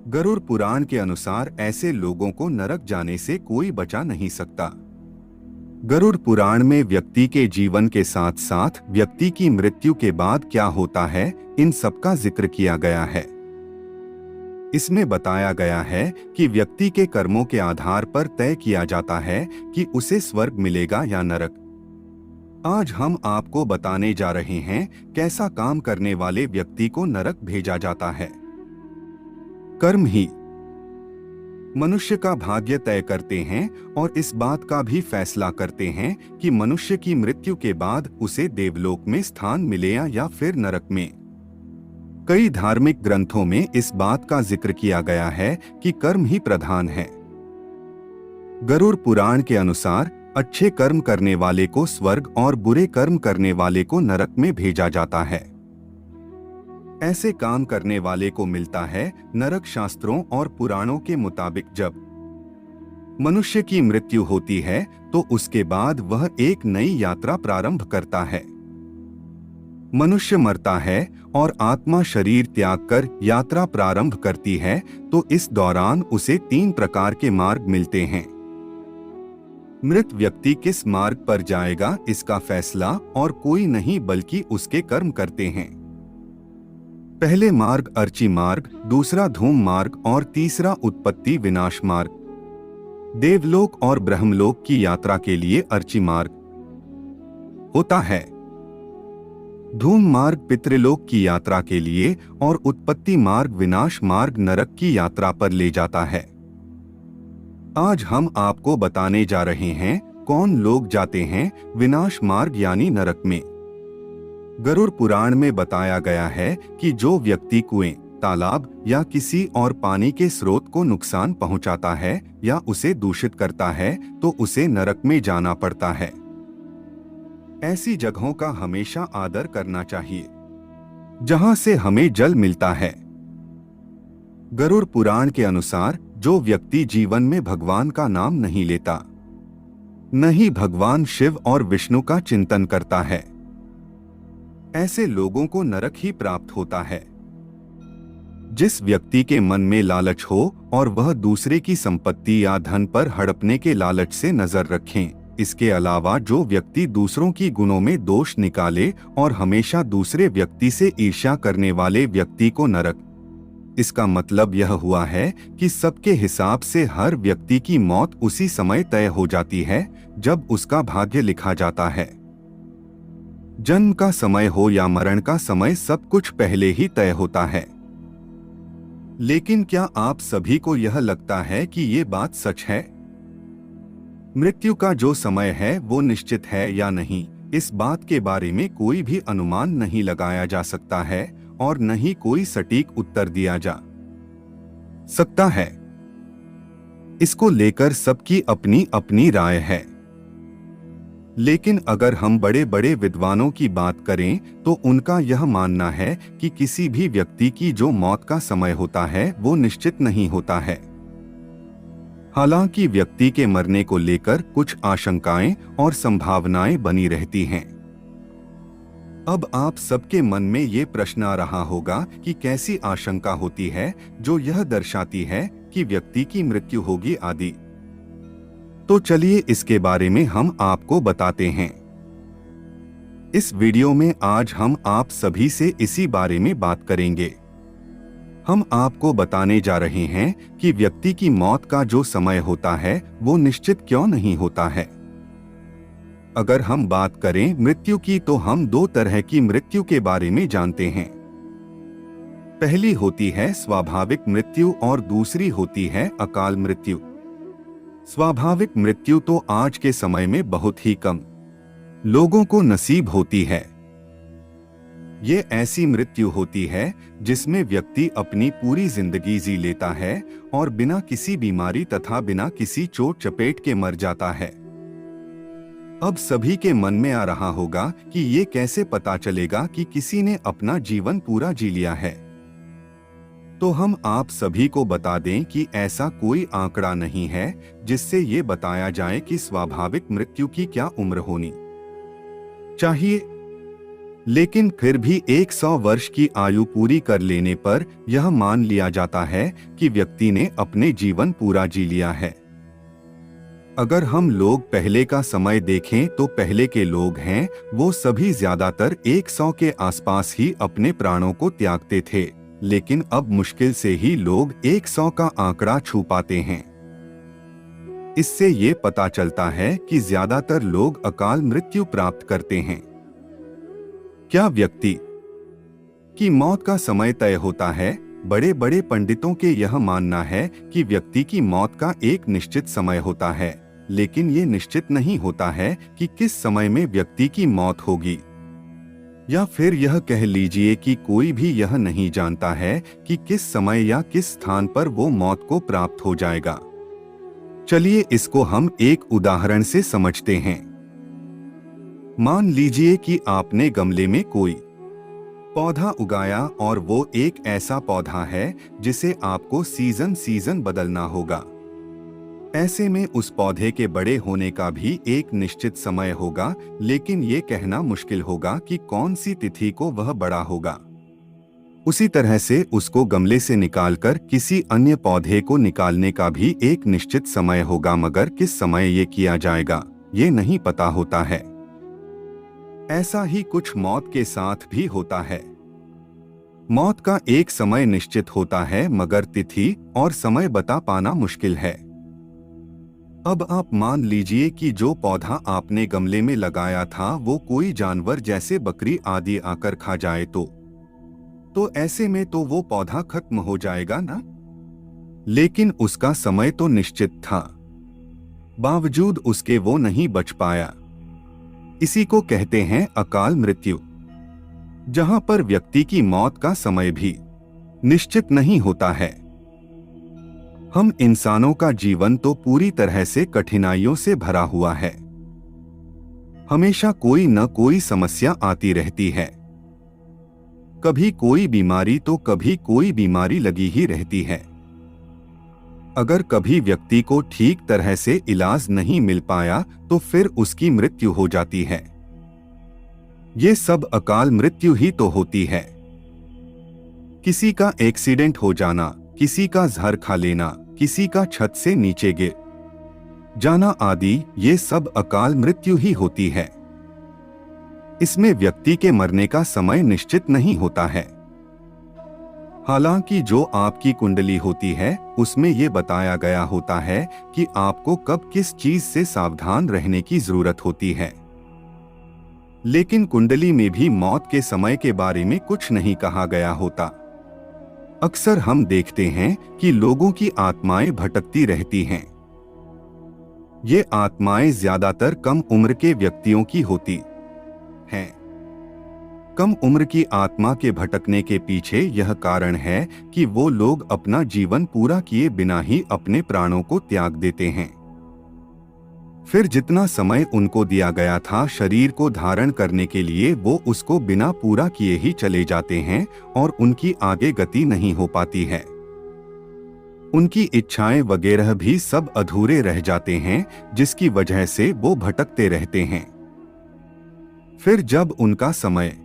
गरुड़ पुराण के अनुसार ऐसे लोगों को नरक जाने से कोई बचा नहीं सकता। गरुड़ पुराण में व्यक्ति के जीवन के साथ साथ व्यक्ति की मृत्यु के बाद क्या होता है, इन सब का जिक्र किया गया है। इसमें बताया गया है कि व्यक्ति के कर्मों के आधार पर तय किया जाता है कि उसे स्वर्ग मिलेगा या नरक। आज हम आपको बताने जा रहे हैं कैसा काम करने वाले व्यक्ति को नरक भेजा जाता है। कर्म ही मनुष्य का भाग्य तय करते हैं और इस बात का भी फैसला करते हैं कि मनुष्य की मृत्यु के बाद उसे देवलोक में स्थान मिले या फिर नरक में। कई धार्मिक ग्रंथों में इस बात का जिक्र किया गया है कि कर्म ही प्रधान है। गरुड़ पुराण के अनुसार अच्छे कर्म करने वाले को स्वर्ग और बुरे कर्म करने वाले को नरक में भेजा जाता है। ऐसे काम करने वाले को मिलता है नरक। शास्त्रों और पुराणों के मुताबिक जब मनुष्य की मृत्यु होती है तो उसके बाद वह एक नई यात्रा प्रारंभ करता है। मनुष्य मरता है और आत्मा शरीर त्याग कर यात्रा प्रारंभ करती है, तो इस दौरान उसे 3 प्रकार के मार्ग मिलते हैं। मृत व्यक्ति किस मार्ग पर जाएगा इसका फैसला और कोई नहीं बल्कि उसके कर्म करते हैं। पहले मार्ग अर्ची मार्ग, दूसरा धूम मार्ग और तीसरा उत्पत्ति विनाश मार्ग। देवलोक और ब्रह्मलोक की यात्रा के लिए अर्ची मार्ग होता है। धूम मार्ग पितृलोक की यात्रा के लिए और उत्पत्ति मार्ग विनाश मार्ग नरक की यात्रा पर ले जाता है। आज हम आपको बताने जा रहे हैं कौन लोग जाते हैं विनाश मार्ग यानी नरक में। गरुड़ पुराण में बताया गया है कि जो व्यक्ति कुएं, तालाब या किसी और पानी के स्रोत को नुकसान पहुंचाता है या उसे दूषित करता है तो उसे नरक में जाना पड़ता है। ऐसी जगहों का हमेशा आदर करना चाहिए जहां से हमें जल मिलता है। गरुड़ पुराण के अनुसार जो व्यक्ति जीवन में भगवान का नाम नहीं लेता, न ही भगवान शिव और विष्णु का चिंतन करता है, ऐसे लोगों को नरक ही प्राप्त होता है। जिस व्यक्ति के मन में लालच हो और वह दूसरे की संपत्ति या धन पर हड़पने के लालच से नजर रखें, इसके अलावा जो व्यक्ति दूसरों की गुणों में दोष निकाले और हमेशा दूसरे व्यक्ति से ईर्ष्या करने वाले व्यक्ति को नरक। इसका मतलब यह हुआ है कि सबके हिसाब से हर व्यक्ति की मौत उसी समय तय हो जाती है जब उसका भाग्य लिखा जाता है। जन्म का समय हो या मरण का समय, सब कुछ पहले ही तय होता है। लेकिन क्या आप सभी को यह लगता है कि ये बात सच है? मृत्यु का जो समय है वो निश्चित है या नहीं, इस बात के बारे में कोई भी अनुमान नहीं लगाया जा सकता है और न ही कोई सटीक उत्तर दिया जा सकता है। इसको लेकर सबकी अपनी अपनी राय है। लेकिन अगर हम बड़े बड़े विद्वानों की बात करें तो उनका यह मानना है कि किसी भी व्यक्ति की जो मौत का समय होता है वो निश्चित नहीं होता है। हालांकि व्यक्ति के मरने को लेकर कुछ आशंकाएं और संभावनाएं बनी रहती हैं। अब आप सबके मन में ये प्रश्न आ रहा होगा कि कैसी आशंका होती है जो यह दर्शाती है कि व्यक्ति की मृत्यु होगी आदि। तो चलिए इसके बारे में हम आपको बताते हैं। इस वीडियो में आज हम आप सभी से इसी बारे में बात करेंगे। हम आपको बताने जा रहे हैं कि व्यक्ति की मौत का जो समय होता है वो निश्चित क्यों नहीं होता है। अगर हम बात करें मृत्यु की तो हम 2 तरह की मृत्यु के बारे में जानते हैं। पहली होती है स्वाभाविक मृत्यु और दूसरी होती है अकाल मृत्यु। स्वाभाविक मृत्यु तो आज के समय में बहुत ही कम लोगों को नसीब होती है। ये ऐसी मृत्यु होती है जिसमें व्यक्ति अपनी पूरी जिंदगी जी लेता है और बिना किसी बीमारी तथा बिना किसी चोट चपेट के मर जाता है। अब सभी के मन में आ रहा होगा कि ये कैसे पता चलेगा कि किसी ने अपना जीवन पूरा जी लिया है। तो हम आप सभी को बता दें कि ऐसा कोई आंकड़ा नहीं है जिससे ये बताया जाए कि स्वाभाविक मृत्यु की क्या उम्र होनी चाहिए। लेकिन फिर भी 100 वर्ष की आयु पूरी कर लेने पर यह मान लिया जाता है कि व्यक्ति ने अपने जीवन पूरा जी लिया है। अगर हम लोग पहले का समय देखें तो पहले के लोग हैं वो सभी ज्यादातर 100 के आसपास ही अपने प्राणों को त्यागते थे, लेकिन अब मुश्किल से ही लोग 100 का आंकड़ा छू पाते हैं। इससे ये पता चलता है कि ज्यादातर लोग अकाल मृत्यु प्राप्त करते हैं। क्या व्यक्ति की मौत का समय तय होता है? बड़े बड़े पंडितों के यह मानना है कि व्यक्ति की मौत का एक निश्चित समय होता है, लेकिन ये निश्चित नहीं होता है कि किस समय में व्यक्ति की मौत होगी। या फिर यह कह लीजिए कि कोई भी यह नहीं जानता है कि किस समय या किस स्थान पर वो मौत को प्राप्त हो जाएगा। चलिए इसको हम एक उदाहरण से समझते हैं। मान लीजिए कि आपने गमले में कोई पौधा उगाया और वो एक ऐसा पौधा है जिसे आपको सीजन बदलना होगा। ऐसे में उस पौधे के बड़े होने का भी एक निश्चित समय होगा, लेकिन ये कहना मुश्किल होगा कि कौन सी तिथि को वह बड़ा होगा। उसी तरह से उसको गमले से निकालकर किसी अन्य पौधे को निकालने का भी एक निश्चित समय होगा, मगर किस समय ये किया जाएगा ये नहीं पता होता है। ऐसा ही कुछ मौत के साथ भी होता है। मौत का एक समय निश्चित होता है, मगर तिथि और समय बता पाना मुश्किल है। अब आप मान लीजिए कि जो पौधा आपने गमले में लगाया था वो कोई जानवर जैसे बकरी आदि आकर खा जाए तो ऐसे में तो वो पौधा खत्म हो जाएगा ना। लेकिन उसका समय तो निश्चित था, बावजूद उसके वो नहीं बच पाया। इसी को कहते हैं अकाल मृत्यु, जहां पर व्यक्ति की मौत का समय भी निश्चित नहीं होता है। हम इंसानों का जीवन तो पूरी तरह से कठिनाइयों से भरा हुआ है। हमेशा कोई न कोई समस्या आती रहती है। कभी कोई बीमारी तो कभी कोई बीमारी लगी ही रहती है। अगर कभी व्यक्ति को ठीक तरह से इलाज नहीं मिल पाया तो फिर उसकी मृत्यु हो जाती है। ये सब अकाल मृत्यु ही तो होती है। किसी का एक्सीडेंट हो जाना, किसी का जहर खा लेना, किसी का छत से नीचे गिर जाना आदि, ये सब अकाल मृत्यु ही होती है। इसमें व्यक्ति के मरने का समय निश्चित नहीं होता है। हालांकि जो आपकी कुंडली होती है उसमें ये बताया गया होता है कि आपको कब किस चीज से सावधान रहने की जरूरत होती है। लेकिन कुंडली में भी मौत के समय के बारे में कुछ नहीं कहा गया होता। अक्सर हम देखते हैं कि लोगों की आत्माएं भटकती रहती हैं। ये आत्माएं ज्यादातर कम उम्र के व्यक्तियों की होती हैं। कम उम्र की आत्मा के भटकने के पीछे यह कारण है कि वो लोग अपना जीवन पूरा किए बिना ही अपने प्राणों को त्याग देते हैं। फिर जितना समय उनको दिया गया था शरीर को धारण करने के लिए, वो उसको बिना पूरा किए ही चले जाते हैं और उनकी आगे गति नहीं हो पाती है। उनकी इच्छाएं वगैरह भी सब अधूरे रह जाते हैं, जिसकी वजह से वो भटकते रहते हैं। फिर जब उनका समय